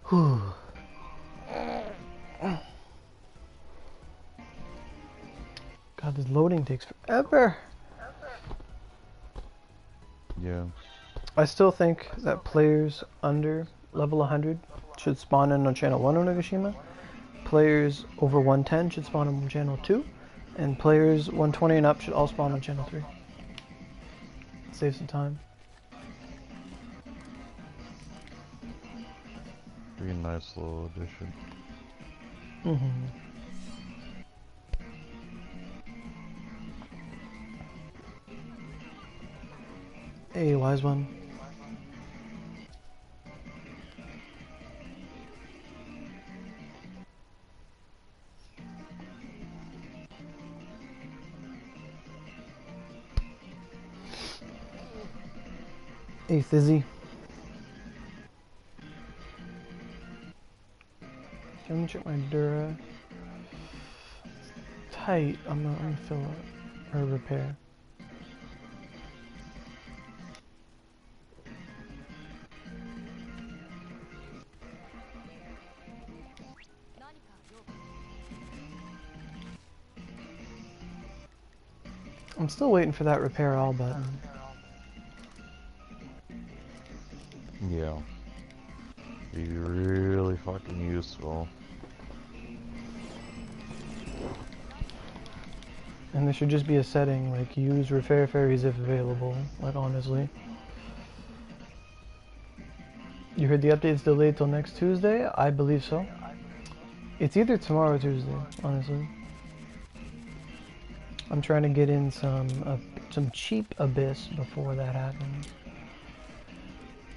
Whew. God, this loading takes forever. Yeah. I still think that players under level 100 should spawn in on channel 1 Onigashima. Players over 110 should spawn on channel 2. And players 120 and up should all spawn on channel 3. Save some time. Pretty nice little addition. Mm-hmm. Hey, wise one. Hey, Thizzy. Let me check my Dura. Tight. I'm not gonna fill it or repair. I'm still waiting for that repair all button. Yeah. Be really fucking useful. And there should just be a setting like use repair fairies if available. Like honestly. You heard the update's delayed till next Tuesday? I believe so. It's either tomorrow or Tuesday, honestly. I'm trying to get in some cheap Abyss before that happens.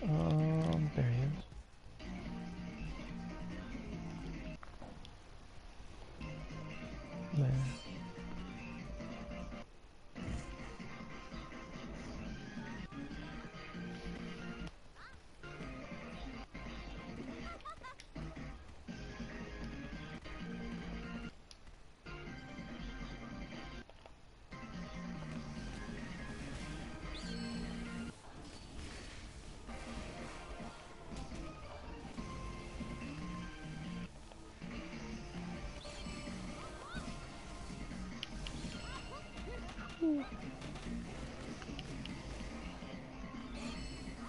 There he is. There.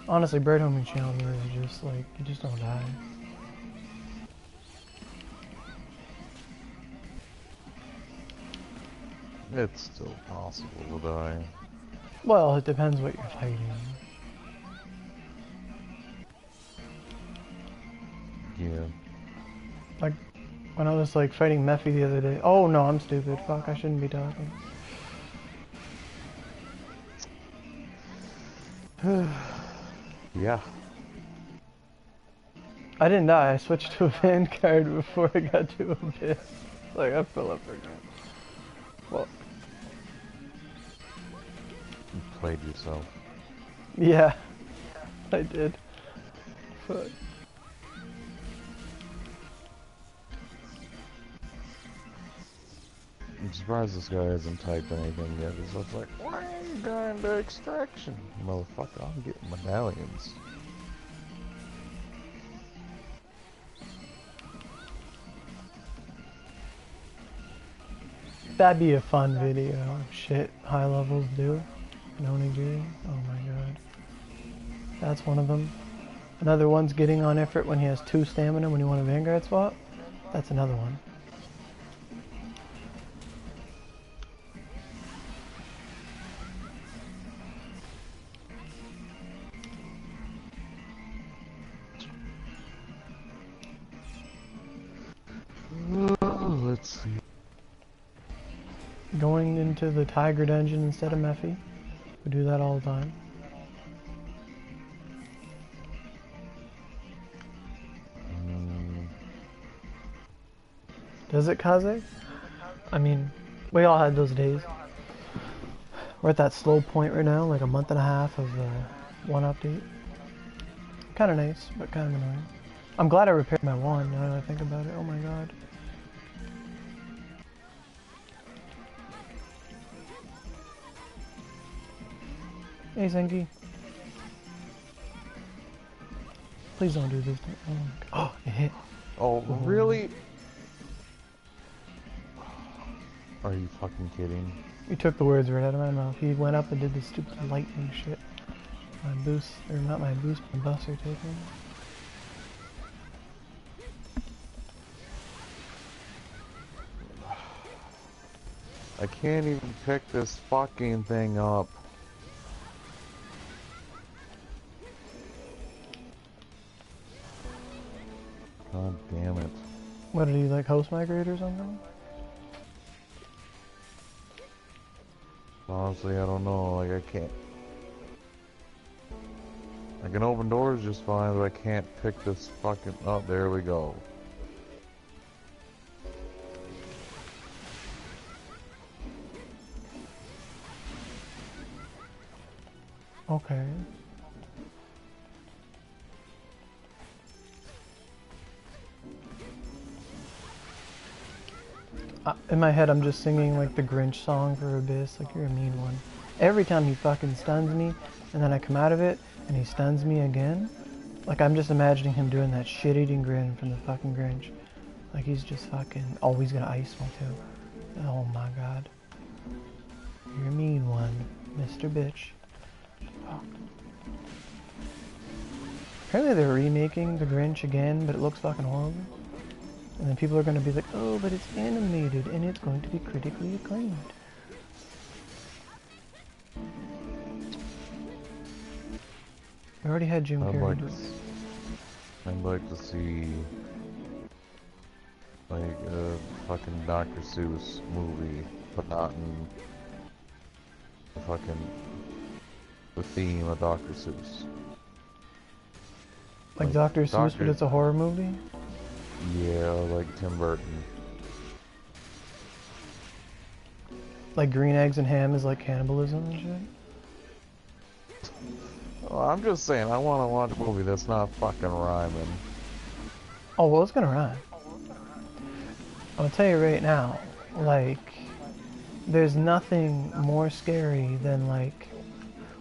Honestly, bird homing channel is just like, you just don't die. It's still possible to die. Well, it depends what you're fighting. Yeah. Like, when I was like fighting Mephi the other day. Oh no, I'm stupid. Fuck, I shouldn't be talking. Yeah. I didn't die, I switched to a Vanguard before I got to Abyss. Like, I fell up again. Well, You played yourself. yeah, I did. Fuck. I'm surprised this guy hasn't typed anything yet. He's just like, why are you going to extraction? Motherfucker, I'm getting medallions. That'd be a fun video. Shit, high levels do. Onigiri. Oh my god. That's one of them. Another one's getting on Ifrit when he has 2 stamina when you want a Vanguard swap. That's another one. Let's see. Going into the Tiger Dungeon instead of Mephi. We do that all the time. Does it, Kaze? I mean, we all had those days. We're at that slow point right now, like a month and a half of one update. Kind of nice, but kind of annoying. I'm glad I repaired my wand now that I think about it. Oh my god. Hey, Zengi. Please don't do this. Oh, my God. Oh, it hit. Oh, really? Are you fucking kidding? You took the words right out of my mouth. He went up and did this stupid lightning shit. My boost, or not my boost, my buffs are taken. I can't even pick this fucking thing up. God damn it. What, did he like host migrate or something? Honestly, I don't know. Like, I can't. I can open doors just fine, but I can't pick this fucking. Oh, there we go. Okay. In my head, I'm just singing like the Grinch song for Abyss, like you're a mean one. Every time he fucking stuns me, and then I come out of it, and he stuns me again. Like I'm just imagining him doing that shit-eating grin from the fucking Grinch. Like he's just fucking always gonna ice me too. Oh my god. You're a mean one, Mr. Bitch. Fuck. Apparently they're remaking the Grinch again, but it looks fucking horrible. And then people are going to be like, oh, but it's animated and it's going to be critically acclaimed. We already had Jim Carrey do this. I'd like to see like a fucking Dr. Seuss movie, but not in the theme of Dr. Seuss. Like Dr. Seuss, but it's a horror movie? Yeah, like Tim Burton. Like Green Eggs and Ham is like cannibalism and shit? Well, I'm just saying, I want to watch a movie that's not fucking rhyming. Oh, well, it's gonna rhyme. I'll tell you right now, like, there's nothing more scary than, like,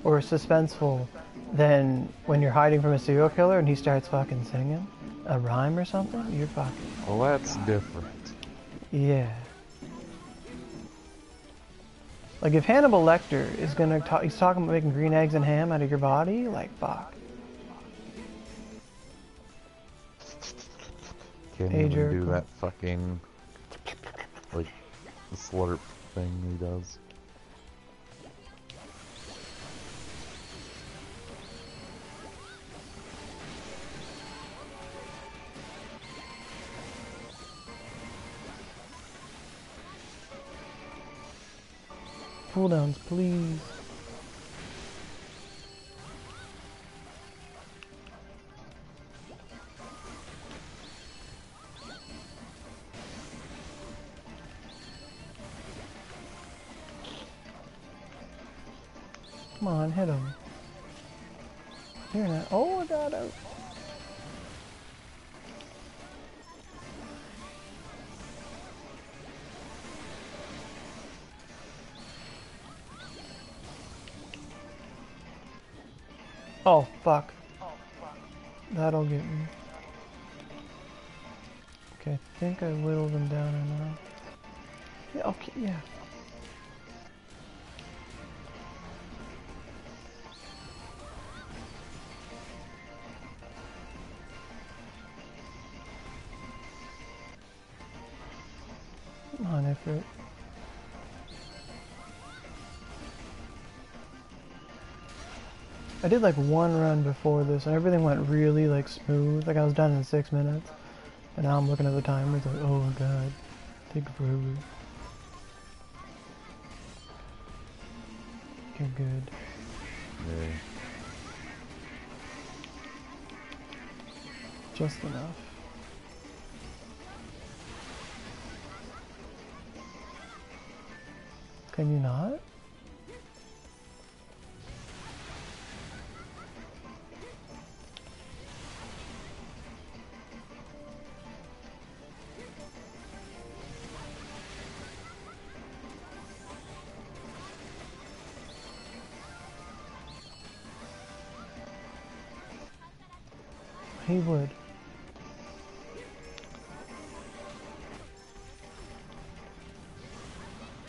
or suspenseful than when you're hiding from a serial killer and he starts fucking singing a rhyme or something. You're fucking... Well, that's different. Yeah. Like, if Hannibal Lecter is gonna talk, he's talking about making green eggs and ham out of your body, like, fuck. Can't Hey, even Jericho. do that fucking, like, the slurp thing he does. Cooldowns, please. Come on, hit him. You're not. Oh, I got out. Oh, fuck. That'll get me. Okay, I think I whittled them down enough. Yeah, okay, yeah. Come on, effort. I did like one run before this and everything went really like smooth. Like I was done in 6 minutes. And now I'm looking at the timer, it's like, oh my god. Take forever. Okay, good. Yeah. Just enough. Can you not? He would.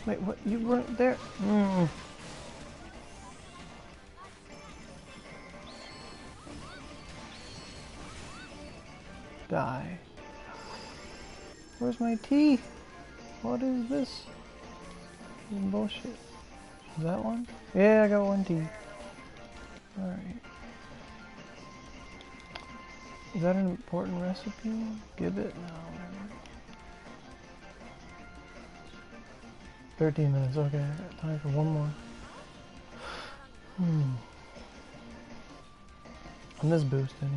Wait, what? You weren't there? Die. Where's my tea? What is this? This is bullshit. Is that one? Yeah, I got one tea. Alright. Is that an important recipe? Give it? No, whatever. 13 minutes, okay. I got time for one more. On this boost anyway.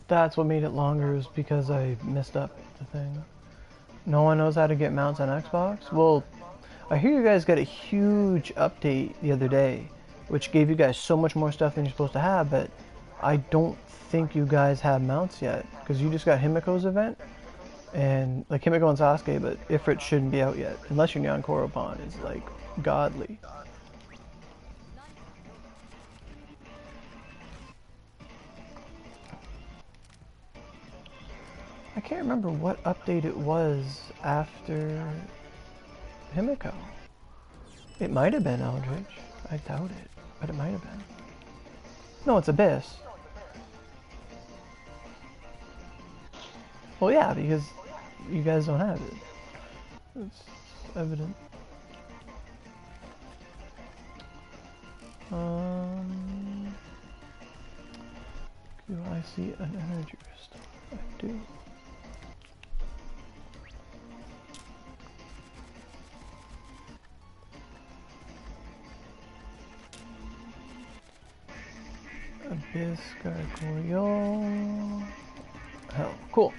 That's what made it longer, is because I messed up the thing. No one knows how to get mounts on Xbox? Well, I hear you guys got a huge update the other day, which gave you guys so much more stuff than you're supposed to have, but I don't think you guys have mounts yet, because you just got Himiko's event, and like Himiko and Sasuke, but Ifrit shouldn't be out yet, unless your Nyan Koropan is like godly. I can't remember what update it was after Himiko. It might have been Eldritch. I doubt it, but it might have been. No, it's Abyss. Well, yeah, because you guys don't have it. It's evident. Do I see an energy crystal? I do. Abyss, Gargoyle. Hell, cool.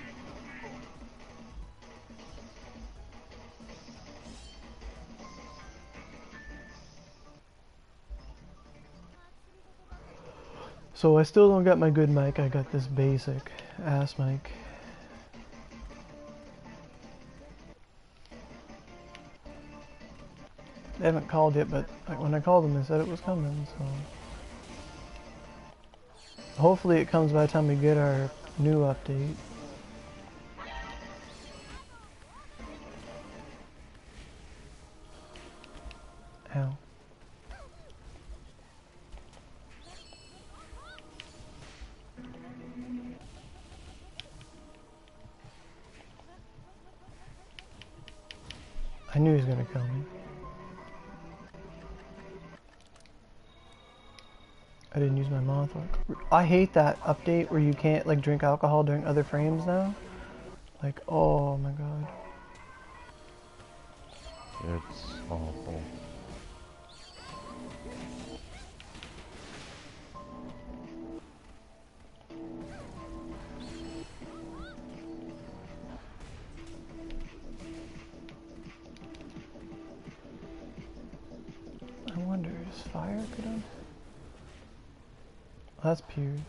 So I still don't got my good mic, I got this basic ass mic. They haven't called yet, but like, when I called them they said it was coming, so... Hopefully it comes by the time we get our new update. Ow. I knew he was gonna kill me. I didn't use my Mothwork. I hate that update where you can't like drink alcohol during other frames now. Like, oh my god. It's awful. I wonder, is fire good on? Oh, that's Piers.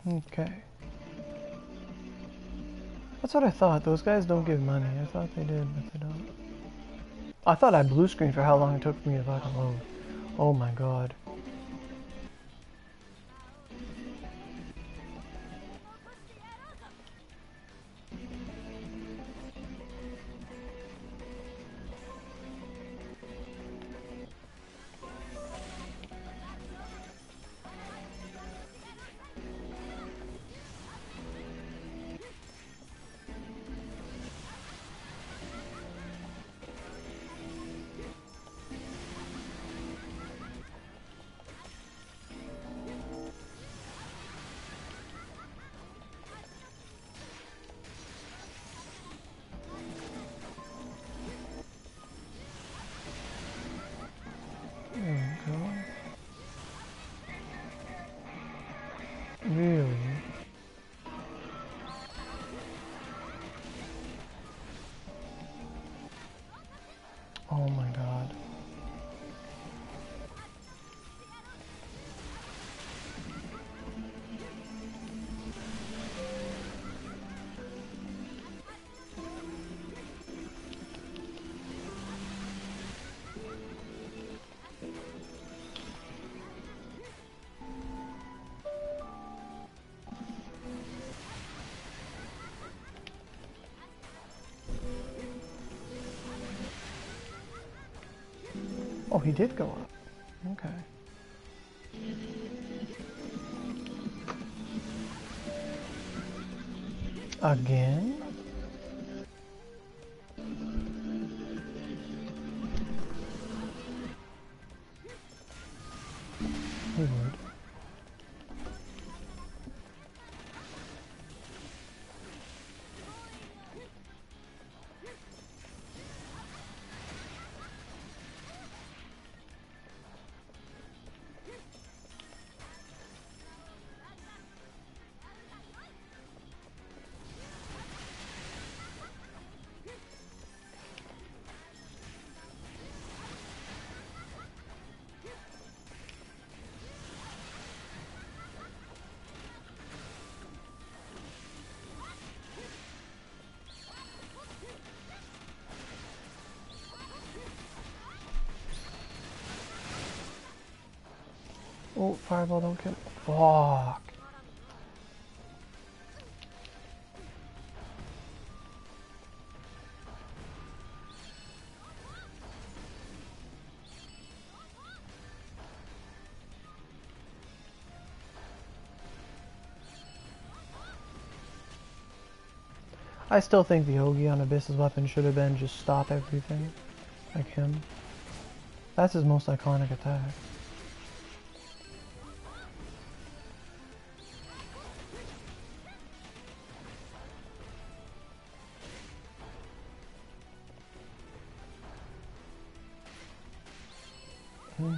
Okay. That's what I thought. Those guys don't give money. I thought they did, but they don't. I thought I blue screened for how long it took for me to fucking load. Oh my god. go. Really? Oh my god. Oh, he did go up. Okay. Again? He would. Oh, fireball, don't kill. Fuck. I still think the Ogi on Abyss's weapon should have been just stop everything. Like him. That's his most iconic attack. Alright.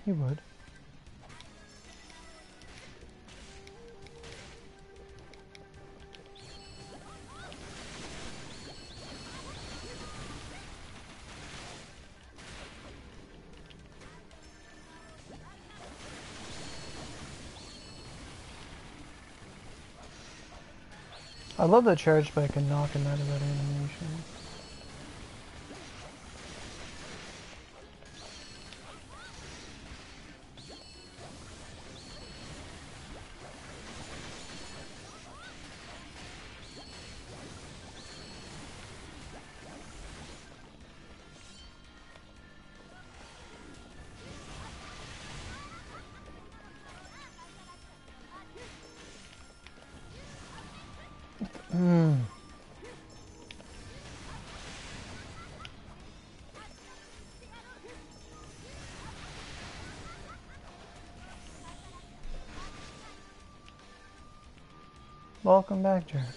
He would. I love the charge spike and knock him out of that animation. Welcome back, Jericho.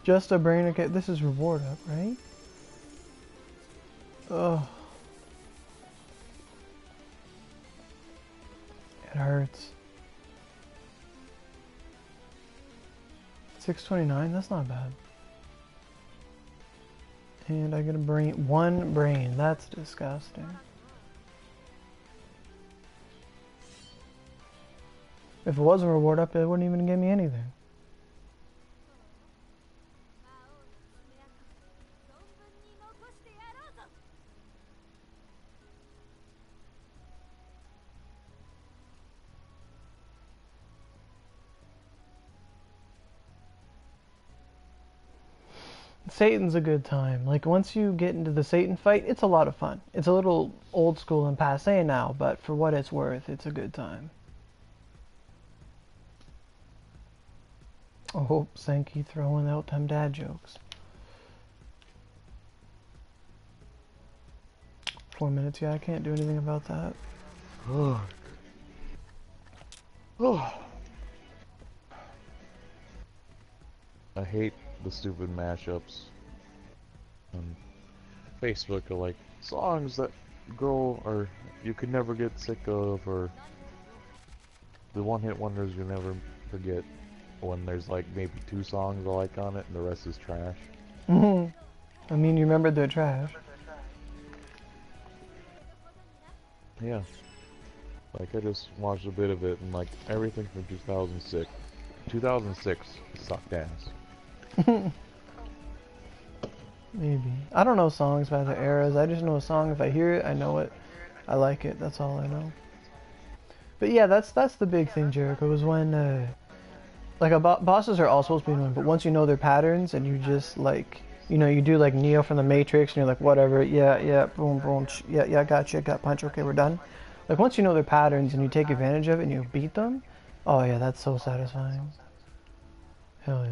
Just a brain okay. This is reward up, right? Ugh. It hurts. 629, that's not bad. And I get a brain, one brain, that's disgusting. If it wasn't reward up, it wouldn't even give me anything. Satan's a good time. Like, once you get into the Satan fight, it's a lot of fun. It's a little old school and passé now, but for what it's worth, it's a good time. Oh, Sankey throwing out them dad jokes. 4 minutes, yeah, I can't do anything about that. I hate the stupid mashups on Facebook of like songs that go or you could never get sick of, or the one-hit wonders you never forget, when there's like maybe 2 songs I like on it and the rest is trash. I mean, you remembered they're trash. Yeah. Like I just watched a bit of it and like everything from 2006 sucked ass. Maybe. I don't know songs by the eras. I just know a song. If I hear it, I know it. I like it. That's all I know. But yeah, that's the big thing, Jericho, is when like bosses are all supposed to be annoying, but once you know their patterns and you just like, you know, you do like Neo from the Matrix and you're like, whatever, yeah, boom, boom, yeah, gotcha, got punch, okay, we're done. Like once you know their patterns and you take advantage of it and you beat them, oh yeah, that's so satisfying. Hell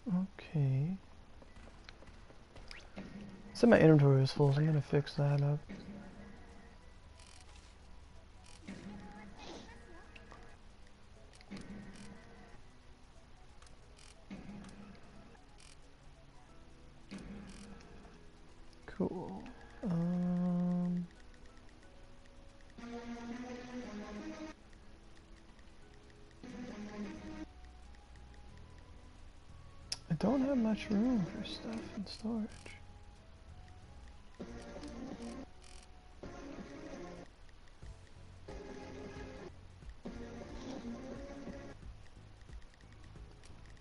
yeah. Okay. So my inventory is full, so I'm gonna fix that up. Cool. I don't have much room for stuff in storage.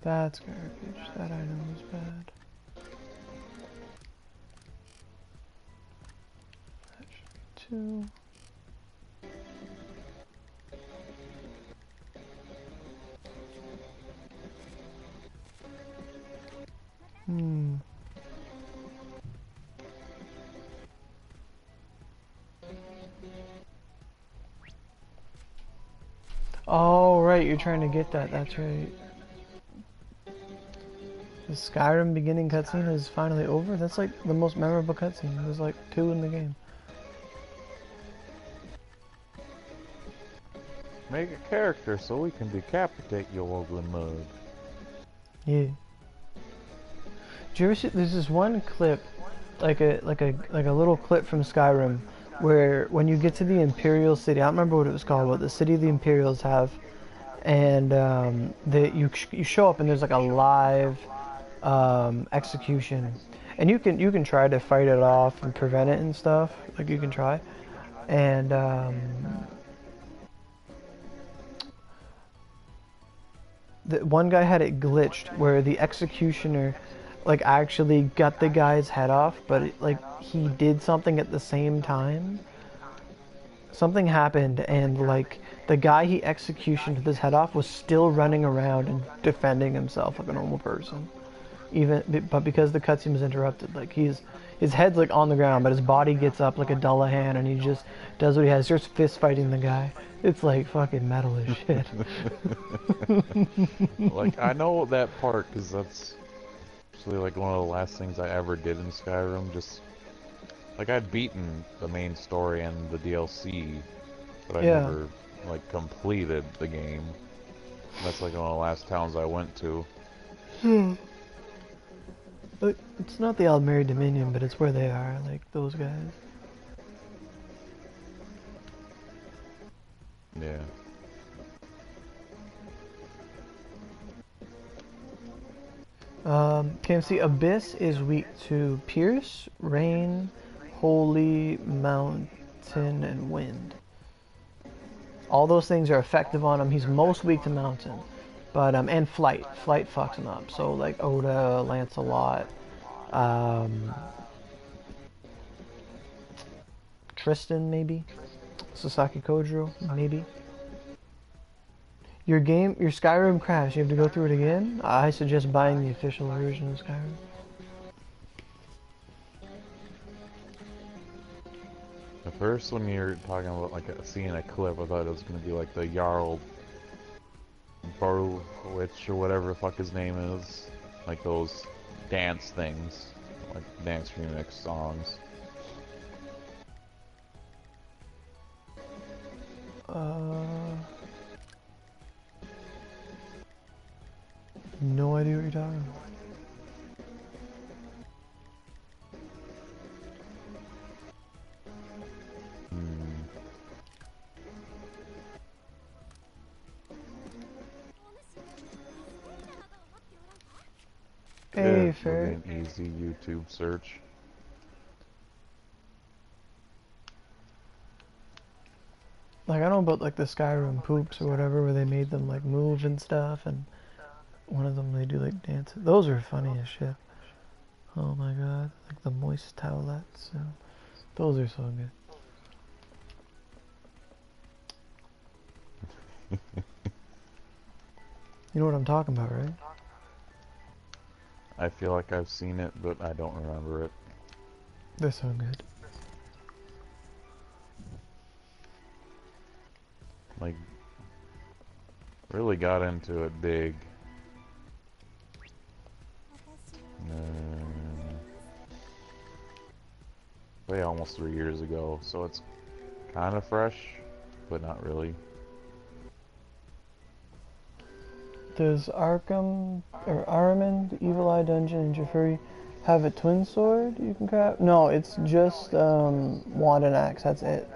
That's garbage. That item was bad. That should be 2. Oh, right, you're trying to get that. That's right. The Skyrim beginning cutscene is finally over. That's like the most memorable cutscene. There's like 2 in the game. Make a character so we can decapitate your ugly mug. Yeah. Did you ever see? There's this one clip, like a little clip from Skyrim, where when you get to the Imperial City, I don't remember what it was called, but the city the Imperials have, and you show up and there's like a live execution, and you can try to fight it off and prevent it and stuff. Like you can try, and the one guy had it glitched where the executioner like actually got the guy's head off, but like he did something at the same time. Something happened and like the guy he executioned his head off was still running around and defending himself like a normal person. But because the cutscene was interrupted, like his head's like on the ground, but his body gets up like a Dullahan and he just does what he has, starts fist fighting the guy. It's like fucking metal as shit. Like I know that part because that's actually like one of the last things I ever did in Skyrim. Just like I'd beaten the main story and the DLC, but I never like completed the game. That's like one of the last towns I went to. But it's not the Aldmeri Dominion, but it's where they are, like those guys. Yeah. KMC Abyss is weak to Pierce, Rain, Holy, Mountain, and Wind. All those things are effective on him. He's most weak to Mountain. But, and Flight. Flight fucks him up. So, like, Oda, Lancelot, Tristan, maybe? Sasaki Kojiro, maybe? Your Skyrim crashed. You have to go through it again? I suggest buying the official version of Skyrim. first when you're talking about like seeing a clip, I thought it was gonna be like the Jarl Barwich or whatever the fuck his name is. Like those dance things. Like dance remix songs. No idea what you're talking about. Hey, Yeah, fair. an easy YouTube search. Like, I know about like the Skyrim poops or whatever, where they made them like move and stuff, and one of them they do like dance. Those are funny as shit. Oh my god, like the moist towelettes. And those are so good. You know what I'm talking about, right? I feel like I've seen it, but I don't remember it. They're so good. Like, really got into it big. Way almost 3 years ago, so it's kind of fresh, but not really. Does Arkham or Ahriman, the Evil Eye Dungeon, and Jafuri have a twin sword you can craft? No, it's just wand and axe. That's it.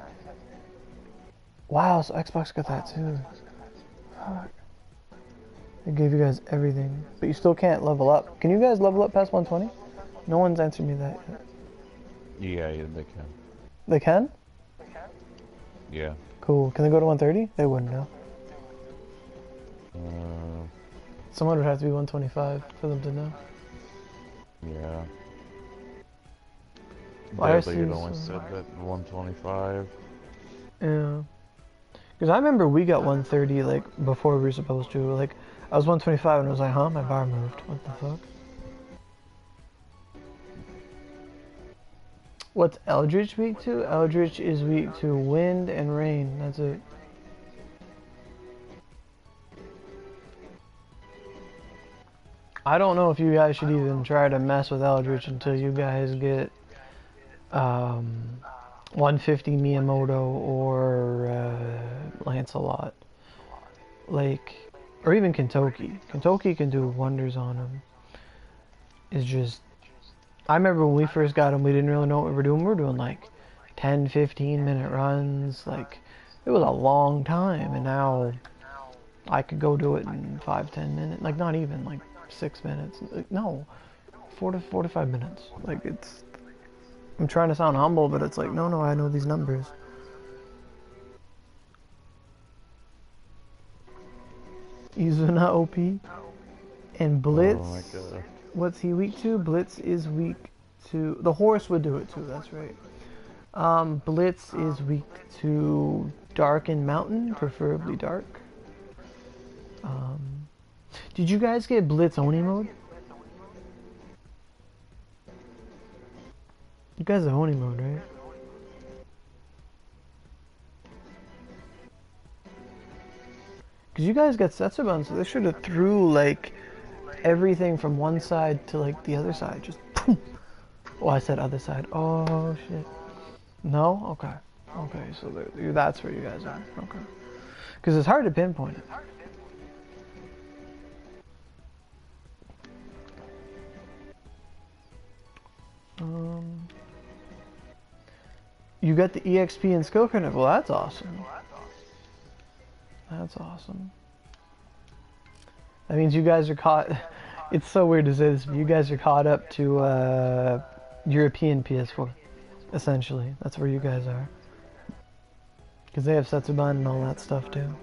Wow, so Xbox got that too. Fuck. It gave you guys everything, but you still can't level up. Can you guys level up past 120? No one's answered me that yet. Yeah, they can. They can? Yeah. Cool. Can they go to 130? They wouldn't know. Someone would have to be 125 for them to know. Yeah. Well, Deadly had only said that 125. Yeah. Because I remember we got 130 like before we were supposed to. Like I was 125 and I was like, huh, my bar moved. What the fuck? What's Eldritch weak to? Eldritch is weak to wind and rain. That's it. I don't know if you guys should even try to mess with Eldritch until you guys get 150 Miyamoto or Lancelot. Like, or even Kentucky. Kentucky can do wonders on him. It's just, I remember when we first got him, we didn't really know what we were doing. We were doing like 10, 15 minute runs. Like, it was a long time. And now I could go do it in 5, 10 minutes. Like, not even, like 6 minutes. No, 4 to 45 minutes. Like, it's, I'm trying to sound humble, but it's like, no, I know these numbers. Izuna OP. And Blitz. Oh my god. What's he weak to? Blitz is weak to... The horse would do it too, that's right. Blitz is weak to dark and mountain, preferably dark. Did you guys get Blitz Oni mode? You guys have Oni mode, right? Because you guys got Setsuban, so they should have threw, like, everything from one side to, like, the other side. Just, boom. Oh, I said other side. Oh, shit. No? Okay. Okay, so that's where you guys are. Okay. Because it's hard to pinpoint it. You got the EXP and skill credit. Well, that's awesome. That's awesome. That means you guys are caught. It's so weird to say this, but you guys are caught up to European PS4. Essentially, that's where you guys are. Because they have Setsuban and all that stuff too.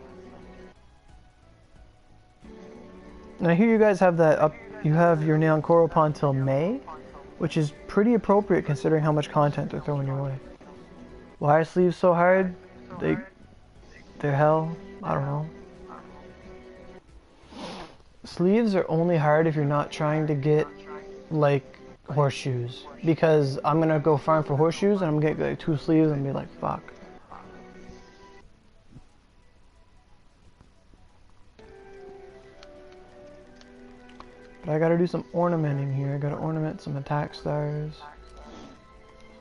And I hear you guys have that up. You have your Neon Koropan till May, which is pretty appropriate considering how much content they're throwing your way. Why are sleeves so hard? They're hell. I don't know. Sleeves are only hard if you're not trying to get like horseshoes, because I'm gonna go farm for horseshoes and I'm gonna get like 2 sleeves and be like, fuck. But I gotta do some ornamenting here. I gotta ornament some attack stars.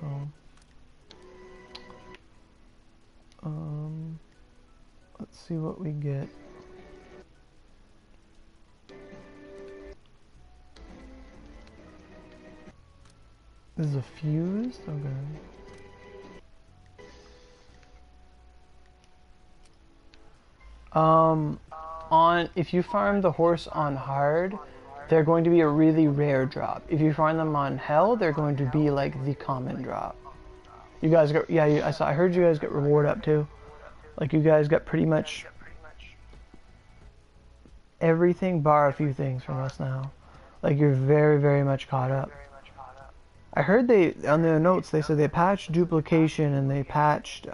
So, let's see what we get. This is a fused? Okay. If you farm the horse on hard, they're going to be a really rare drop. If you farm them on hell, they're going to be like the common drop. You guys got, yeah, I heard you guys get reward up too. Like you guys got pretty much everything bar a few things from us now. Like you're very, very much caught up. I heard they, on their notes, they said they patched duplication and they patched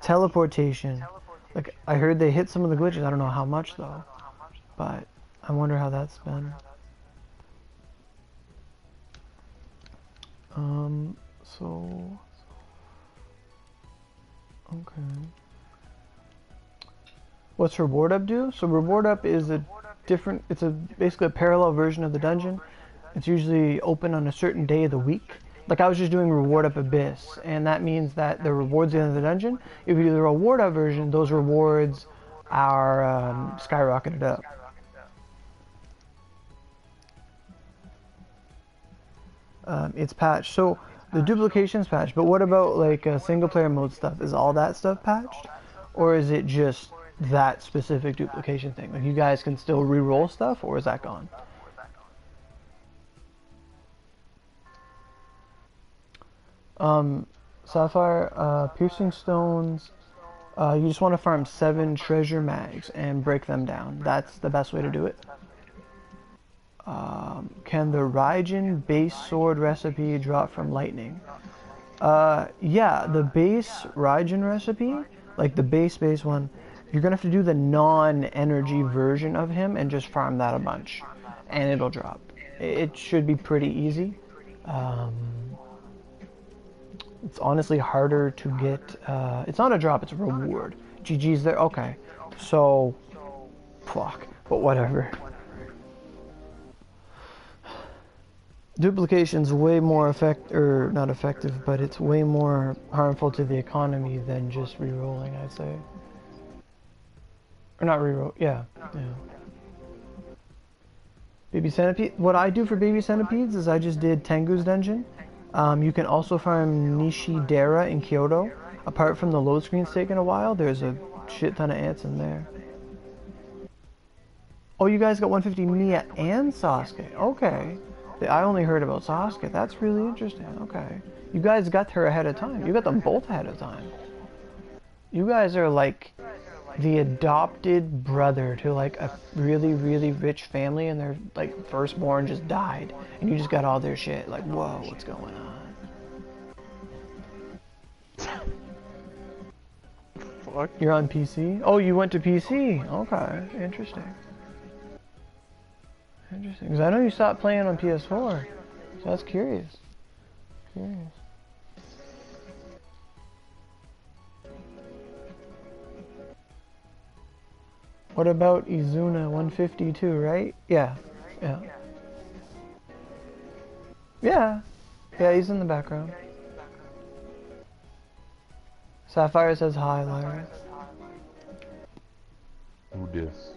teleportation. Like, I heard they hit some of the glitches. I don't know how much, though. But I wonder how that's been. So... Okay. What's Reward Up do? So Reward Up is a different... It's basically a parallel version of the dungeon. It's usually open on a certain day of the week. Like I was just doing Reward Up Abyss, and that means that the rewards at the end of the dungeon, if you do the Reward Up version, those rewards are skyrocketed up. It's patched. So the duplication's patched, but what about like single player mode stuff? Is all that stuff patched? Or is it just that specific duplication thing? Like you guys can still re-roll stuff, or is that gone? Sapphire, piercing stones, you just want to farm 7 treasure mags and break them down. That's the best way to do it. Can the Raijin base sword recipe drop from lightning? Yeah, the base Raijin recipe, like the base one, you're gonna have to do the non-energy version of him and just farm that a bunch, and it'll drop. It should be pretty easy. It's honestly harder to get, it's not a drop, it's a reward. GG's there, okay. So, fuck, but whatever. Duplication's way more not effective, but it's way more harmful to the economy than just re-rolling, I'd say. Or not re-roll, yeah. Baby centipede, what I do for baby centipedes is I just did Tengu's dungeon. You can also farm Nishidera in Kyoto. Apart from the load screens taking a while, there's a shit ton of ants in there. Oh, you guys got 150 Mia and Sasuke. Okay. I only heard about Sasuke. That's really interesting. Okay. You guys got her ahead of time. You got them both ahead of time. You guys are like the adopted brother to like a really, really rich family, and their like firstborn just died, and you just got all their shit. Like, whoa, what's going on? Fuck. You're on PC? Oh, you went to PC. Okay, interesting. Interesting, because I know you stopped playing on PS4, so that's curious. What about Izuna 152, right? Yeah. Yeah, he's in the background. Sapphire says hi, Lyra. Who dis?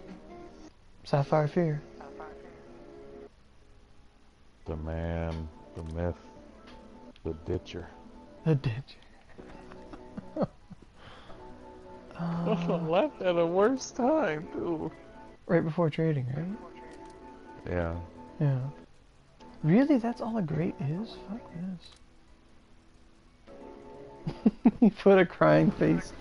Sapphire Fear. The man, the myth, the ditcher. The ditcher. Left at a worse time, too. Right before trading, right? Yeah. Really? That's all a great is? Fuck this. He put a crying face.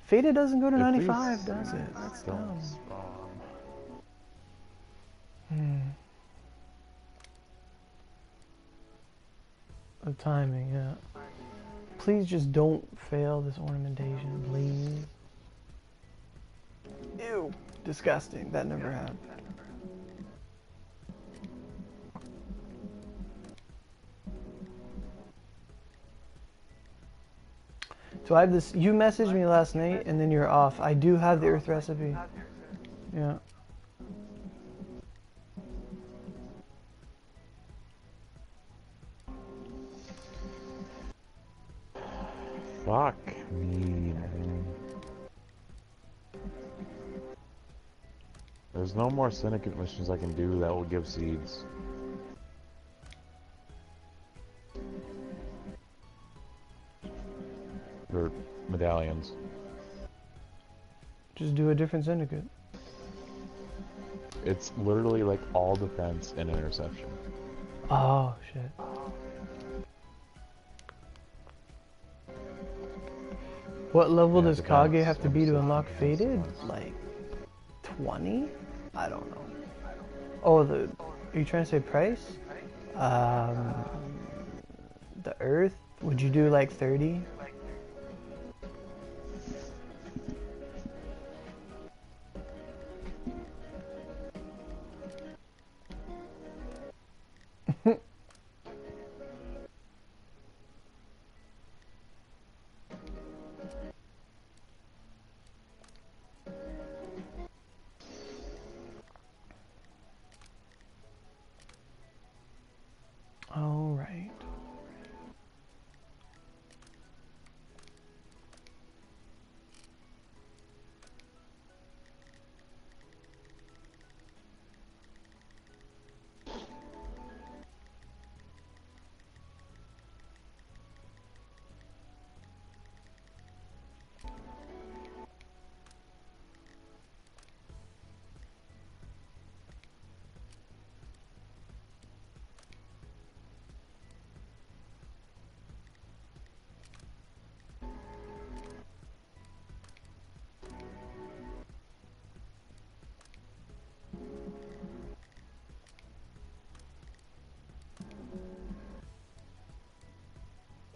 Faded doesn't go to 95, does it? That's dumb. The timing, yeah. Please just don't fail this ornamentation, please. Disgusting. That never happened. So I have this. You messaged me last night, and then you're off. I do have the earth recipe. Yeah. Fuck me, man. There's no more syndicate missions I can do that will give seeds. Or medallions. Just do a different syndicate. It's literally like all defense and interception. Oh, shit. What level Yeah, does defense Kage have to and be to unlock defense, Fated? defense. Like 20? I don't know. Oh, are you trying to say price? Um, the Earth? Would you do like 30? All right.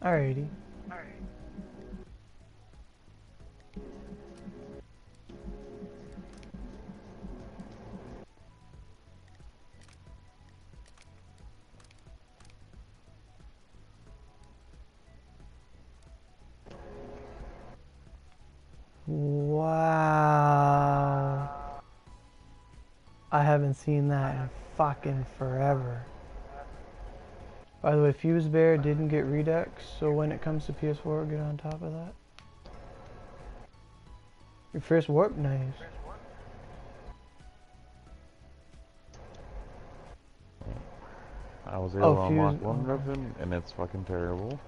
Alrighty. Wow. I haven't seen that in fucking forever. By the way, Fuse Bear didn't get Redux, so when it comes to PS4, get on top of that. Your first warp? Nice. I was able to unlock Fuse. one weapon, and it's fucking terrible.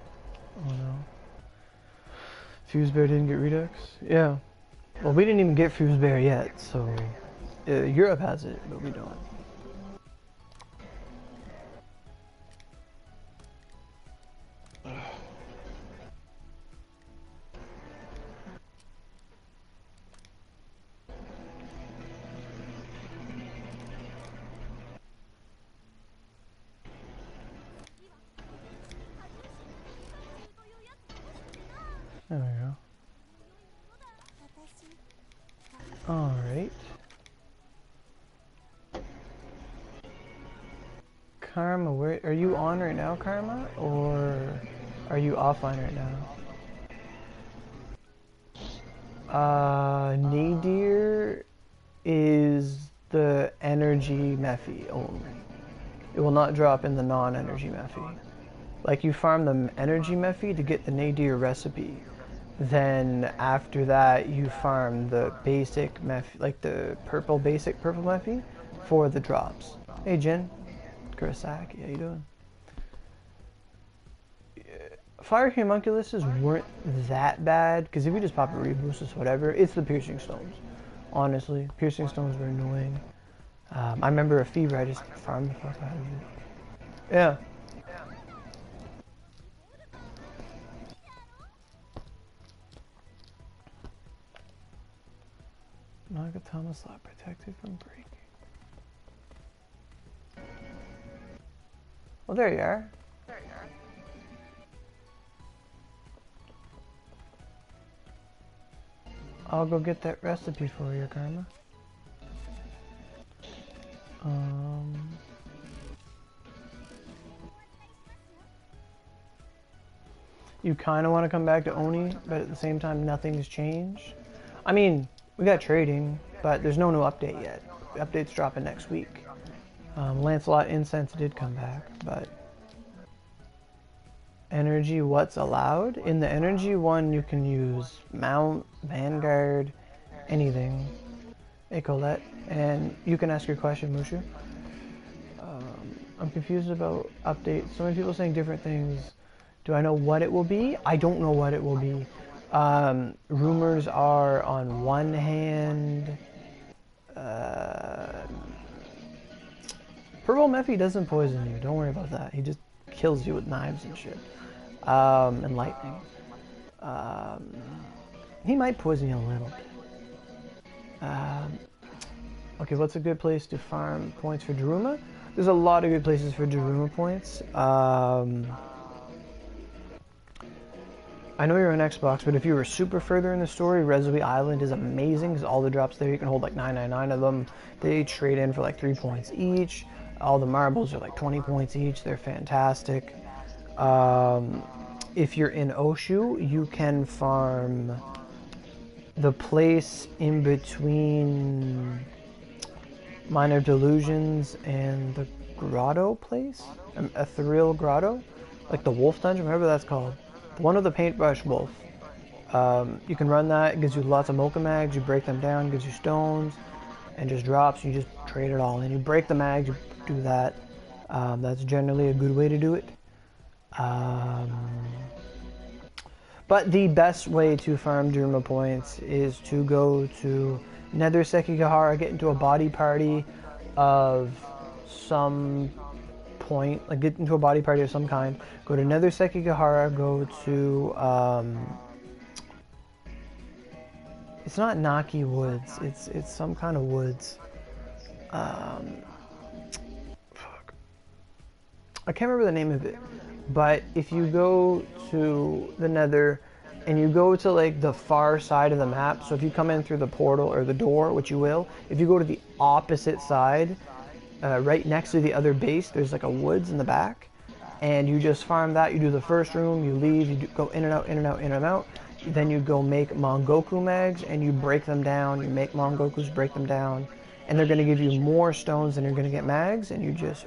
Oh no. Fuse Bear didn't get Redux? Yeah. Well, we didn't even get Fuse Bear yet, so Europe has it, but we don't. There we go. Alright. Karma, where are you on right now, Karma? Or are you offline right now? Nadir is the energy Mephi only. It will not drop in the non-energy Mephi. Like, you farm the energy Mephi to get the Nadir recipe. Then after that, you farm the basic Mephi, like the basic purple Mephi, for the drops. Hey Jen, Kurosaki, how you doing? Fire Homunculuses weren't that bad, because if you just pop a reboost, it's whatever. It's the piercing stones. Honestly, piercing stones were annoying. I remember a fever, I just farmed the fuck out of it. Yeah. Nagatama slot protected from breaking. Well, there you are. I'll go get that recipe for you, Karma. Um, you kind of want to come back to Oni, but at the same time, nothing's changed. I mean, we got trading, but there's no new update yet. The update's dropping next week. Lancelot Incense did come back, but energy, what's allowed? In the energy one, you can use Mount, Vanguard, anything. Hey Colette, and you can ask your question, Mushu. I'm confused about updates. So many people saying different things. Do I know what it will be? I don't know what it will be. Rumors are on one hand, Purple Mephi doesn't poison you. Don't worry about that. He just kills you with knives and shit. And lightning. He might poison you a little bit. Okay, what's a good place to farm points for Daruma? There's a lot of good places for Daruma points. I know you're on Xbox, but if you were super further in the story, Resolute Island is amazing because all the drops there, you can hold like 999 of them. They trade in for like 3 points each. All the marbles are like 20 points each. They're fantastic. If you're in Oshu, you can farm the place in between Minor Delusions and the Grotto place? Ethereal Grotto? Like the Wolf Dungeon, whatever that's called. The one with the paintbrush wolf. You can run that, it gives you lots of Mocha Mags, you break them down, gives you stones, and just drops, you just trade it all in. You break the mags, you do that. That's generally a good way to do it. But the best way to farm Daruma points is to go to Nether Sekigahara, get into a body party of some point, like get into a body party of some kind, go to Nether Sekigahara, go to, it's not Naki Woods, it's some kind of woods. Fuck. I can't remember the name of it, but if you go to the Nether and you go to like the far side of the map, so if you come in through the portal or the door, which you will, if you go to the opposite side, right next to the other base, there's like a woods in the back, and you just farm that. You do the first room, you leave, you go in and out, in and out, in and out. Then you go make Mongoku mags, and you break them down. You make Mongokus, break them down, and they're going to give you more stones than you're going to get mags, and you just,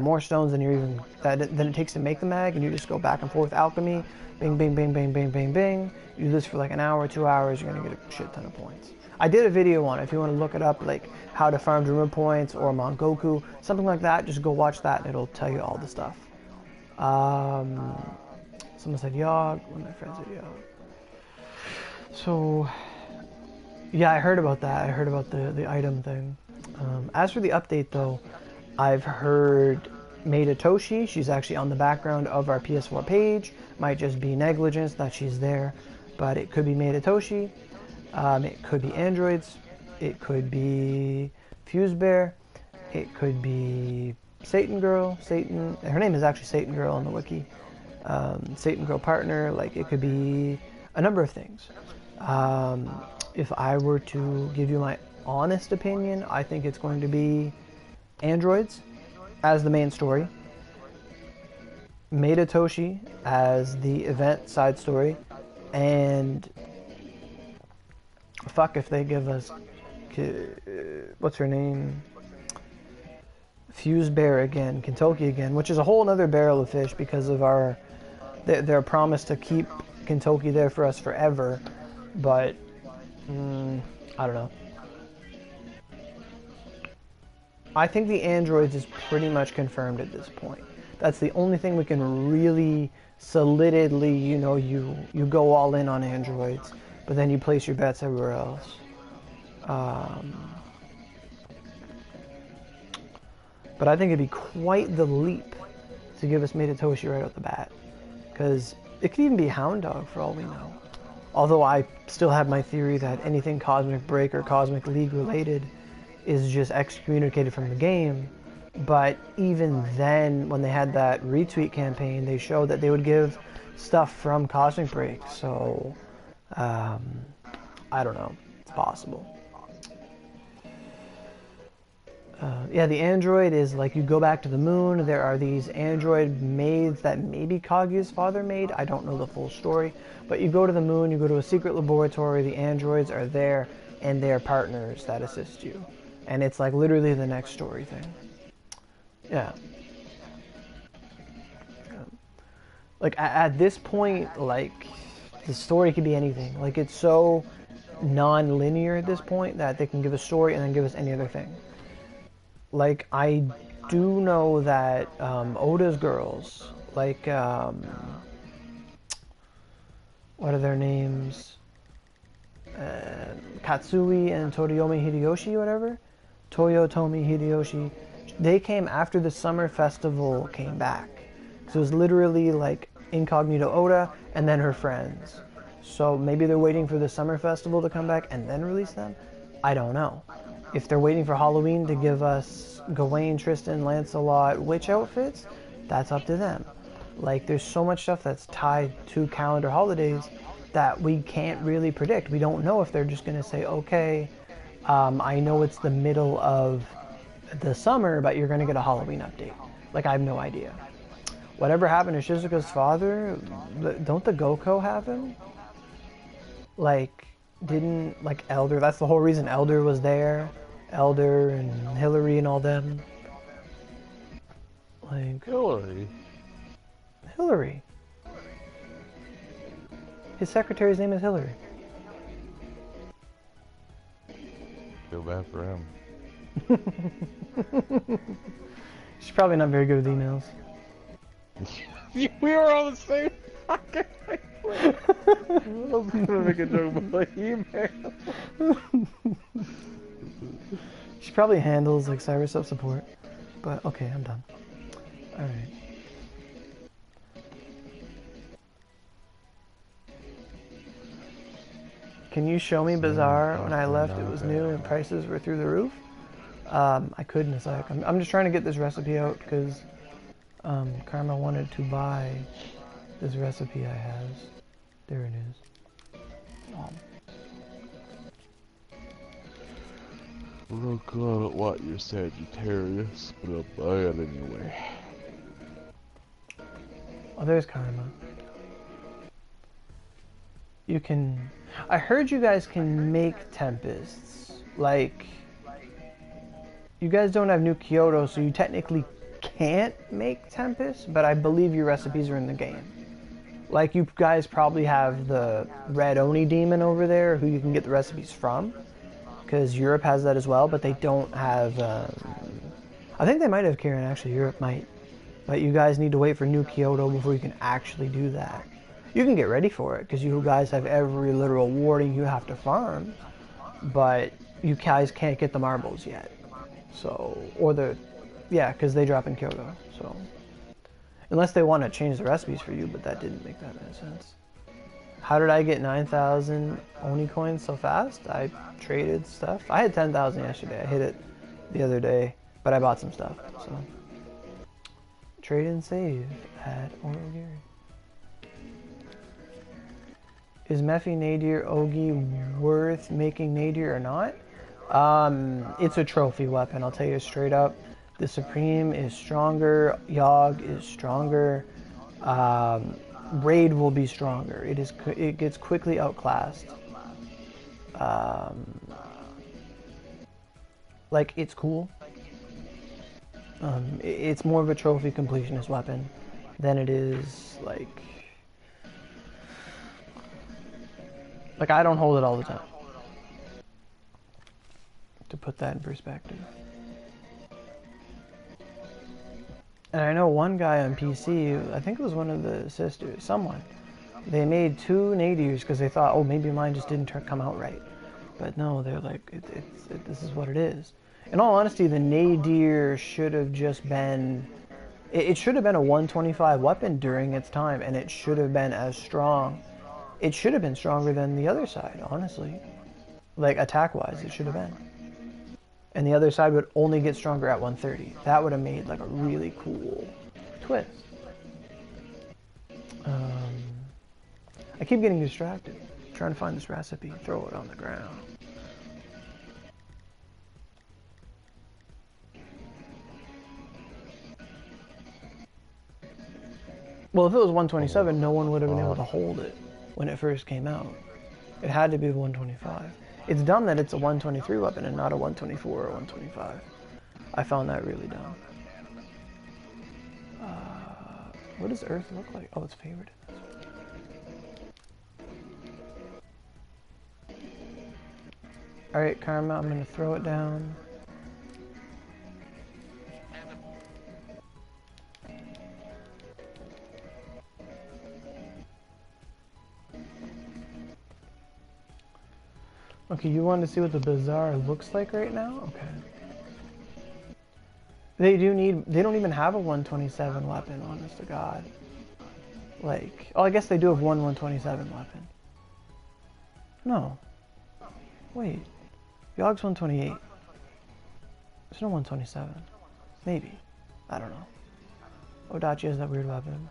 more stones than you're even, than it takes to make the mag, and you just go back and forth alchemy, bing, bing, bing, bing, bing, bing, bing. You do this for like an hour, 2 hours, you're going to get a shit ton of points. I did a video on it. If you want to look it up, like how to farm Daruma points or Mongoku, something like that, just go watch that and it'll tell you all the stuff. Someone said Yogg. One of my friends said Yogg. So, yeah, I heard about that. I heard about the item thing. As for the update, though, I've heard Maida Toshi. She's actually on the background of our PS4 page. Might just be negligence that she's there, but it could be Maida Toshi. It could be androids, it could be Fuse Bear, it could be Satan Girl, her name is actually Satan Girl on the wiki, Satan Girl partner, like it could be a number of things. If I were to give you my honest opinion, I think it's going to be androids as the main story, Maida Toshi as the event side story, and fuck if they give us, what's her name? Fuse Bear again, Kentucky again, which is a whole other barrel of fish because of their promise to keep Kentucky there for us forever. But, I don't know. I think the androids is pretty much confirmed at this point. That's the only thing we can really solidly, you go all in on androids. But then you place your bets everywhere else. But I think it'd be quite the leap to give us Maida Toshi right off the bat. Because it could even be Hound Dog for all we know. Although I still have my theory that anything Cosmic Break or Cosmic League related is just excommunicated from the game. But even then, when they had that retweet campaign, they showed that they would give stuff from Cosmic Break. So I don't know. It's possible. Yeah, the android is like you go back to the moon. There are these android maids that maybe Kaguya's father made. I don't know the full story. But you go to the moon, you go to a secret laboratory, the androids are there, and they're partners that assist you. And it's like literally the next story thing. Yeah. Like at this point, like the story could be anything. Like it's so non-linear at this point that they can give a story and then give us any other thing. Like I do know that Oda's girls, like what are their names? Katsui and Toyotomi Hideyoshi, whatever. Toyotomi Hideyoshi. They came after the summer festival came back. So it was literally like Incognito Oda and then her friends. So maybe they're waiting for the summer festival to come back and then release them? I don't know. If they're waiting for Halloween to give us Gawain, Tristan, Lancelot, witch outfits, that's up to them. Like there's so much stuff that's tied to calendar holidays that we can't really predict. We don't know if they're just going to say, okay, I know it's the middle of the summer, but you're going to get a Halloween update. Like I have no idea. Whatever happened to Shizuka's father, don't the Goko happen? Like, didn't, like, Elder, that's the whole reason Elder was there. Elder and Hillary and all them. Like... Hillary? Hillary. His secretary's name is Hillary. Feel bad for him. She's probably not very good with emails. We were all the same fucking I was gonna make a joke about the email. She probably handles like cyber sub support. But okay, I'm done. Alright. Can you show me Bazaar? When I left it was new and prices were through the roof? I could in a sec. I'm just trying to get this recipe out because Karma wanted to buy this recipe I have. There it is. Look at what you're Sagittarius, but I'll buy it anyway. Oh, there's Karma. You can... I heard you guys can make Tempests. Like... You guys don't have New Kyoto, so you technically can't make Tempest, but I believe your recipes are in the game. Like, you guys probably have the Red Oni Demon over there, who you can get the recipes from. Because Europe has that as well, but they don't have... I think they might have Kieran, actually. Europe might. But you guys need to wait for New Kyoto before you can actually do that. You can get ready for it, because you guys have every literal warding you have to farm. But you guys can't get the marbles yet. So, or the... Yeah, because they drop in Kyoto, so... Unless they want to change the recipes for you, but that didn't make that much sense. How did I get 9,000 Oni coins so fast? I traded stuff. I had 10,000 yesterday. I hit it the other day, but I bought some stuff, so... Trade and save at Aurogiri. Is Mephi Nadir Ogi worth making Nadir or not? It's a trophy weapon, I'll tell you straight up. The Supreme is stronger, Yogg is stronger, Raid will be stronger. It gets quickly outclassed. Like, it's cool. It's more of a trophy completionist weapon than it is, like... Like, I don't hold it all the time. To put that in perspective. And I know one guy on PC, I think it was one of the sisters, someone, they made 2 nadirs because they thought, oh, maybe mine just didn't come out right. But no, they're like, this is what it is. In all honesty, the nadir should have just been, it should have been a 125 weapon during its time, and it should have been as strong. It should have been stronger than the other side, honestly. Like, attack-wise, it should have been. And the other side would only get stronger at 130. That would have made like a really cool twist. I keep getting distracted. Trying to find this recipe. Throw it on the ground. Well, if it was Oh, 127, no one would have been able to fuck. hold it when it first came out. It had to be 125. It's dumb that it's a 123 weapon and not a 124 or 125. I found that really dumb. What does Earth look like? Oh, it's favored. Alright, Karma, I'm gonna throw it down. Okay, you wanted to see what the Bazaar looks like right now? Okay. They don't even have a 127 weapon, honest to God. Like, oh, I guess they do have one 127 weapon. No. Wait. Yog's 128. There's no 127. Maybe. I don't know. Odachi has that weird weapon.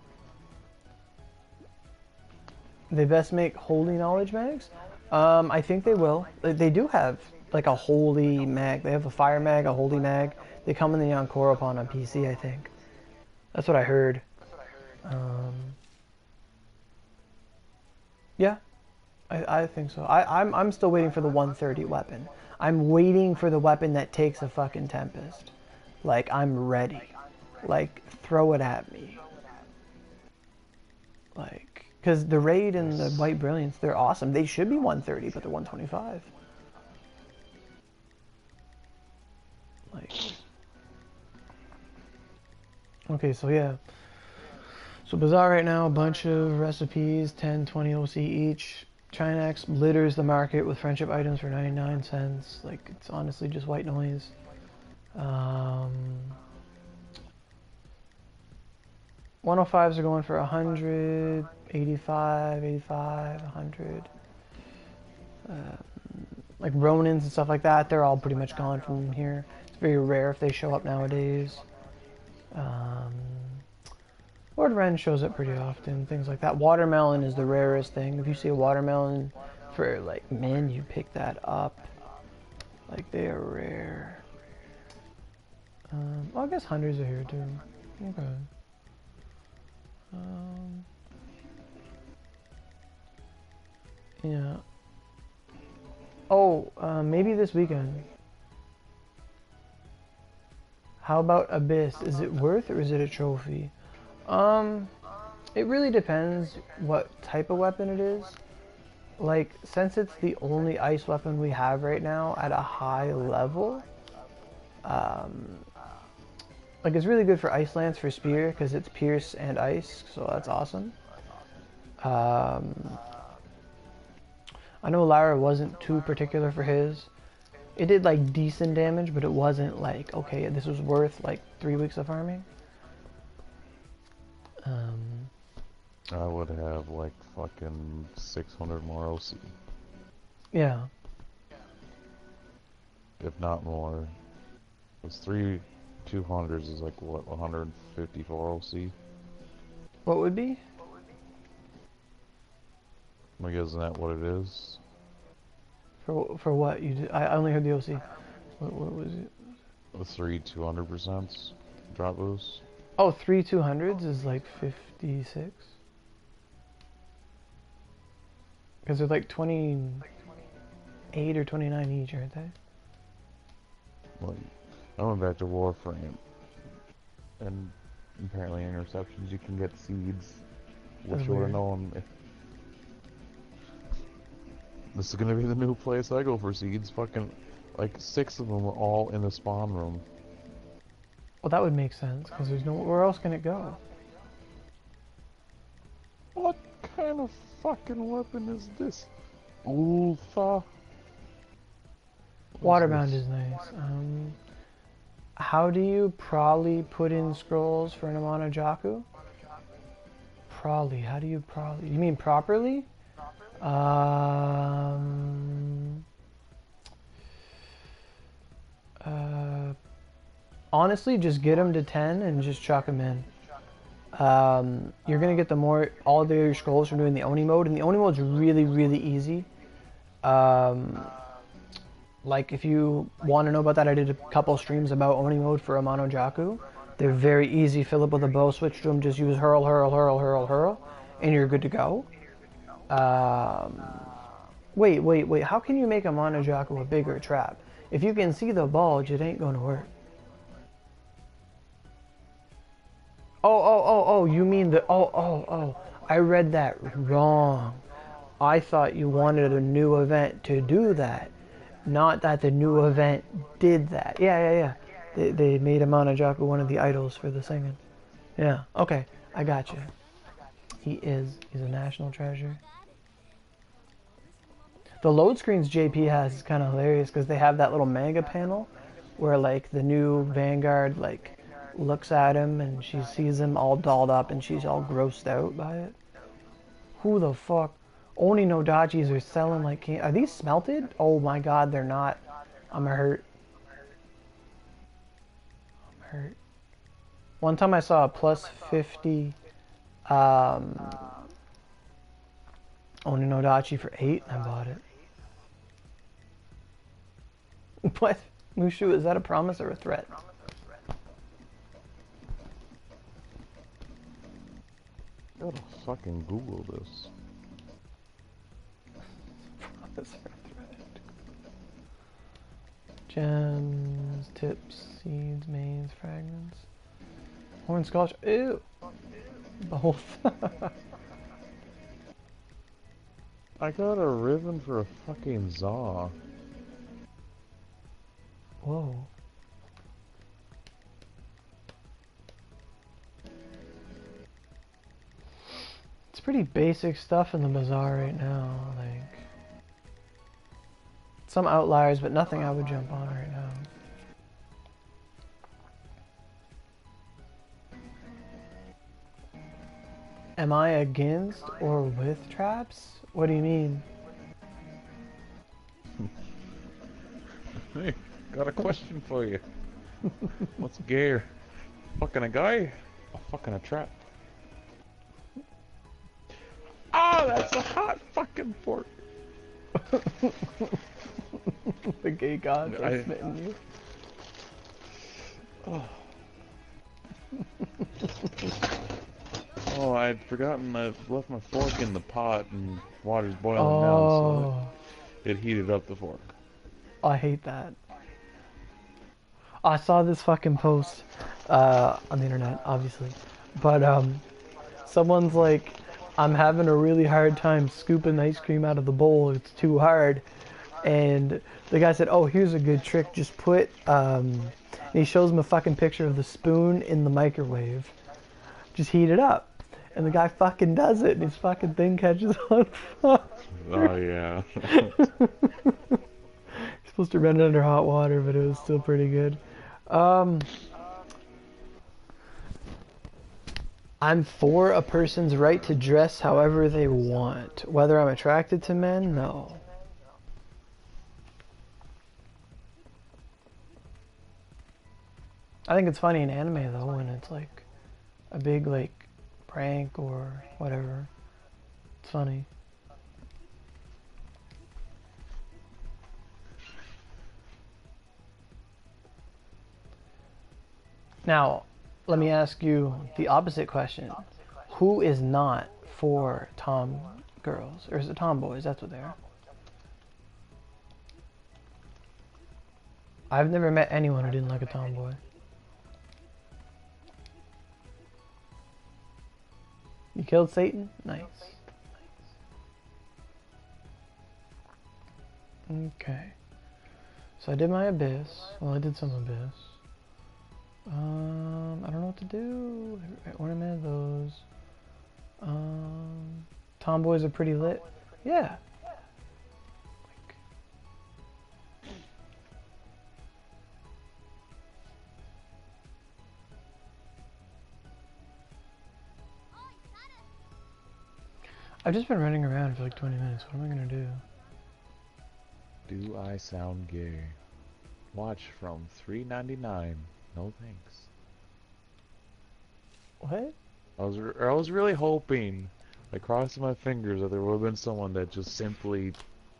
They best make holy knowledge mags? I think they will. They do have like a holy mag. They have a fire mag, a holy mag. They come in the Yankoropon on PC, I think. That's what I heard. Yeah, I think so. I'm still waiting for the 130 weapon. I'm waiting for the weapon that takes a fucking Tempest. Like, I'm ready. Like, throw it at me. Like, because the Raid and the White Brilliance, they're awesome. They should be 130, but they're 125. Like, okay, so yeah. So Bazaar right now, a bunch of recipes, 10, 20 OC each. Chinax litters the market with friendship items for 99 cents. Like, it's honestly just white noise. 105s are going for 100, 85, 85, 100. Like Ronins and stuff like that, they're all pretty much gone from here. It's very rare if they show up nowadays. Lord Ren shows up pretty often, things like that. Watermelon is the rarest thing. If you see a watermelon for like men, you pick that up. Like, they are rare. Well, I guess hundreds are here too. Okay. Yeah. Oh, maybe this weekend. How about Abyss? Is it worth or is it a trophy? It really depends what type of weapon it is. Like, since it's the only ice weapon we have right now at a high level, like, it's really good for Ice Lance for Spear because it's Pierce and Ice, so that's awesome. I know Lara wasn't too particular for his. It did like decent damage, but it wasn't like, okay, this was worth like 3 weeks of farming. I would have like fucking 600 more OC. Yeah. If not more. It's 200s is like what, 154 OC? What would be? Like, isn't that what it is? For what? You did? I only heard the OC. What was it? The 200% drop boost? Oh, 3 200s is like 56. Because they're like 28 or 29 each, aren't they? Like, I went back to Warframe, and apparently in Interceptions you can get seeds, which you would have known if... This is gonna be the new place I go for seeds. Fucking, like 6 of them were all in the spawn room. Well, that would make sense, because there's no... Where else can it go? What kind of fucking weapon is this? Ulfa? Waterbound is nice. How do you probably put in scrolls for an Amano Jaku? Probably. How do you probably... You mean properly? Honestly, just get them to 10 and just chuck them in. You're gonna get all the other scrolls from doing the Oni mode, and the Oni mode's really, really easy. Like, if you want to know about that, I did a couple streams about Oni mode for Amano Jaku. They're very easy. Fill up with a bow, switch to them, just use hurl, hurl, hurl, hurl, hurl, and you're good to go. Um, wait. How can you make a Monojaku a bigger trap? If you can see the bulge, it ain't going to work. Oh, you mean the... Oh. I read that wrong. I thought you wanted a new event to do that. Not that the new event did that. Yeah. They made a Monojaku one of the idols for the singing. Yeah, okay. I got you. He's a national treasure. The load screens JP has is kind of hilarious because they have that little manga panel where like the new Vanguard like looks at him and she sees him all dolled up and she's all grossed out by it. Who the fuck? Oni no Dachis are selling like are these smelted? Oh my god, they're not. I'm hurt. One time I saw a plus 50 Oni no Dachi for 8 and I bought it. What? Mushu, is that a promise or a threat? I gotta fucking Google this. Promise or threat? Gems, tips, seeds, mains, fragments. Horn scholarship. Ew! Both. I got a ribbon for a fucking Zaw. Whoa. It's pretty basic stuff in the Bazaar right now, like some outliers, but nothing I would jump on right now. Am I against or with traps? What do you mean? Hey, got a question for you. What's gayer? Fucking a guy? Or fucking a trap? Oh, that's a hot fucking fork. The gay gods are smitten you. Oh. Oh, I'd forgotten I left my fork in the pot and water's boiling now, so it heated up the fork. I hate that. I saw this fucking post on the internet, obviously, but someone's like, I'm having a really hard time scooping ice cream out of the bowl, it's too hard, and the guy said, oh, here's a good trick, just put, and he shows him a fucking picture of the spoon in the microwave, just heat it up, and the guy fucking does it, and his fucking thing catches on fire. Oh yeah. Supposed to run it under hot water, but it was still pretty good. I'm for a person's right to dress however they want. Whether I'm attracted to men, no. I think it's funny in anime though when it's like a big like prank or whatever. It's funny. Now, let me ask you the opposite question. Who is not for tom girls? Or is it tomboys? That's what they are. I've never met anyone who didn't like a tomboy. You killed Satan? Nice. Okay. So I did my abyss. Well, I did some abyss. I don't know what to do. I ornamented those. Tomboys are pretty lit. Yeah. I've just been running around for like 20 minutes. What am I gonna do? Do I sound gay? Watch from $3.99. No thanks. What? I was really hoping, I crossed my fingers, that there would have been someone that just simply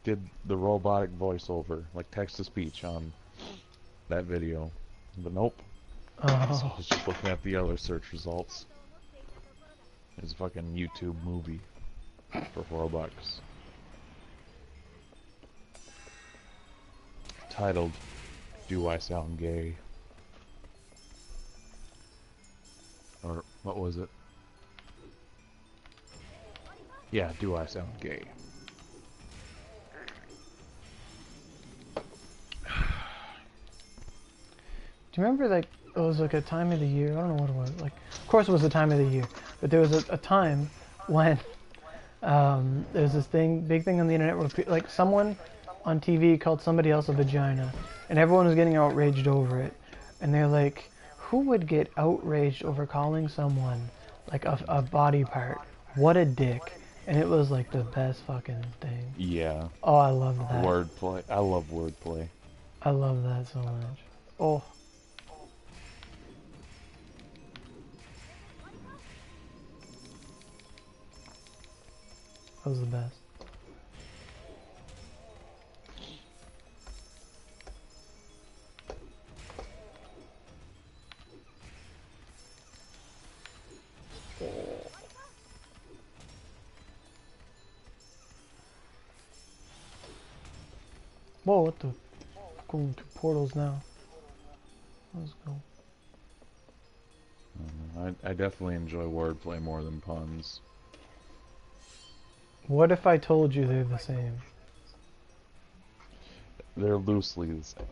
did the robotic voiceover, like text to speech on that video. But nope. So Oh. I was just looking at the other search results. There's a fucking YouTube movie for $4. Titled, Do I Sound Gay? Or, what was it? Yeah, Do I Sound Gay? Do you remember, like, it was like a time of the year, I don't know what it was, like, of course it was the time of the year, but there was a time when there was this big thing on the internet where, like, someone on TV called somebody else a vagina, and everyone was getting outraged over it, and they're like, who would get outraged over calling someone, like, a body part? What a dick. And it was, like, the best fucking thing. Yeah. Oh, I love that. Wordplay. I love wordplay. I love that so much. Oh. That was the best. Whoa, what the? Going to portals now. Let's go. I definitely enjoy wordplay more than puns. What if I told you they're the same? They're loosely the same.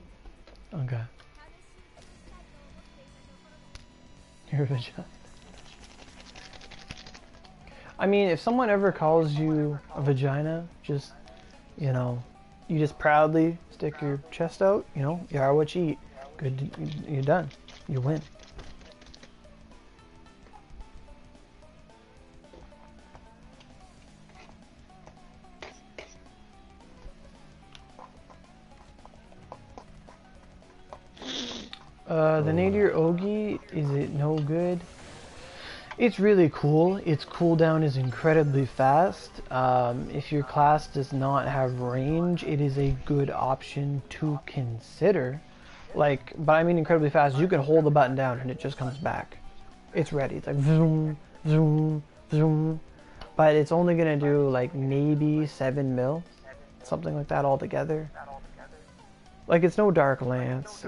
Okay. You're a vagina. I mean, if someone ever calls you a vagina, just, you know, you just proudly stick your chest out, you know, you are what you eat. Good, you're done. You win. The Nadir Ogi, is it no good? It's really cool. Its cooldown is incredibly fast. If your class does not have range, it is a good option to consider. Like, but I mean incredibly fast. You can hold the button down and it just comes back. It's ready. It's like zoom, zoom, zoom. But it's only gonna do like maybe 7 mil, something like that altogether. Like, it's no Dark Lance.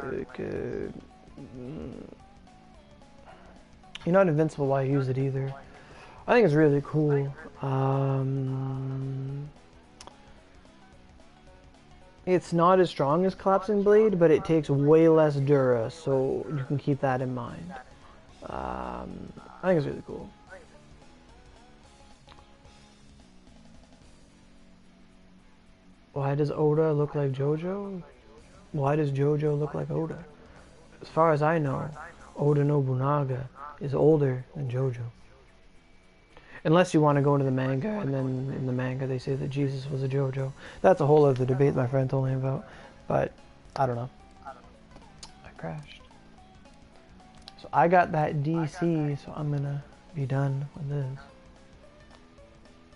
You're not invincible while you use it either. I think it's really cool. It's not as strong as Collapsing Blade, but it takes way less Dura, so you can keep that in mind. I think it's really cool. Why does Oda look like JoJo? Why does JoJo look like Oda? As far as I know, Oda Nobunaga is older than JoJo. Unless you want to go into the manga, and then in the manga they say that Jesus was a JoJo. That's a whole other debate my friend told me about. But, I don't know. I crashed. So I got that DC, so I'm gonna be done with this.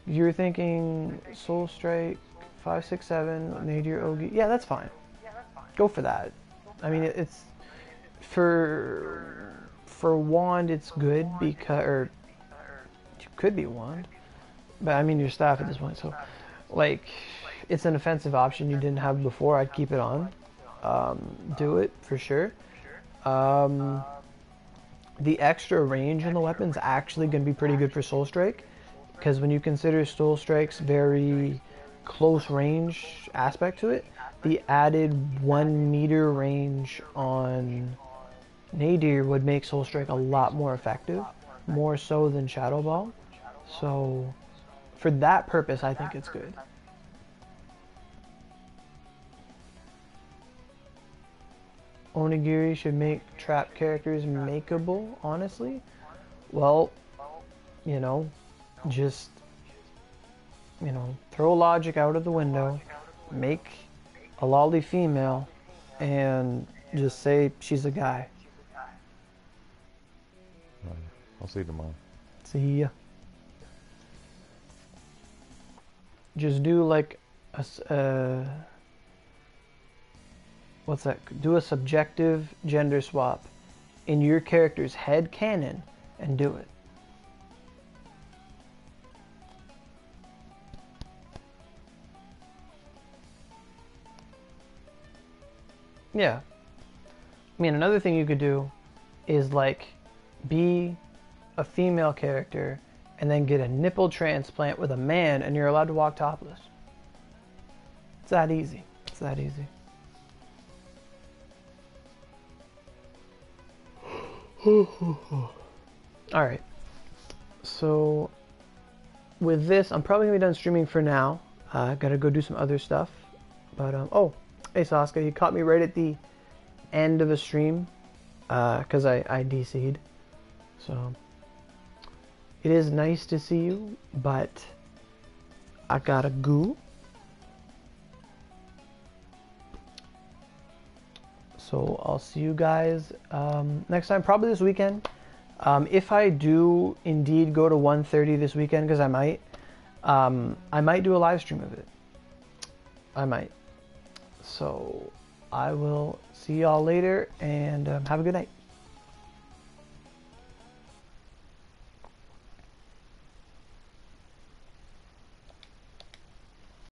You're thinking Soul Strike, 5, 6, 7, Nadir Ogi. Yeah, that's fine. Go for that. I mean, it's... For Wand, it's good because... Or, you could be Wand. But I mean, your staff at this point, so... Like, it's an offensive option you didn't have before. I'd keep it on. Do it, for sure. The extra range in the weapon's actually going to be pretty good for Soul Strike. Because when you consider Soul Strike's very close range aspect to it, the added 1 meter range on Nadir would make Soul Strike a lot more effective. More so than Shadow Ball. So, for that purpose, I think it's good. Onigiri should make trap characters makeable, honestly. Well, you know, just, you know, throw logic out of the window, make a lolly female, and just say she's a guy. I'll see you tomorrow. See ya. Just do like a what's that? Do a subjective gender swap in your character's head canon and do it. Yeah. I mean, another thing you could do is like be a female character and then get a nipple transplant with a man and you're allowed to walk topless. It's that easy. It's that easy. Alright. So with this, I'm probably going to be done streaming for now. Gotta go do some other stuff. But, oh, hey Saska, you caught me right at the end of the stream. Because I DC'd. So it is nice to see you, but I gotta go. So I'll see you guys next time, probably this weekend. If I do indeed go to 1:30 this weekend, because I might do a live stream of it. I might. So I will see y'all later, and have a good night.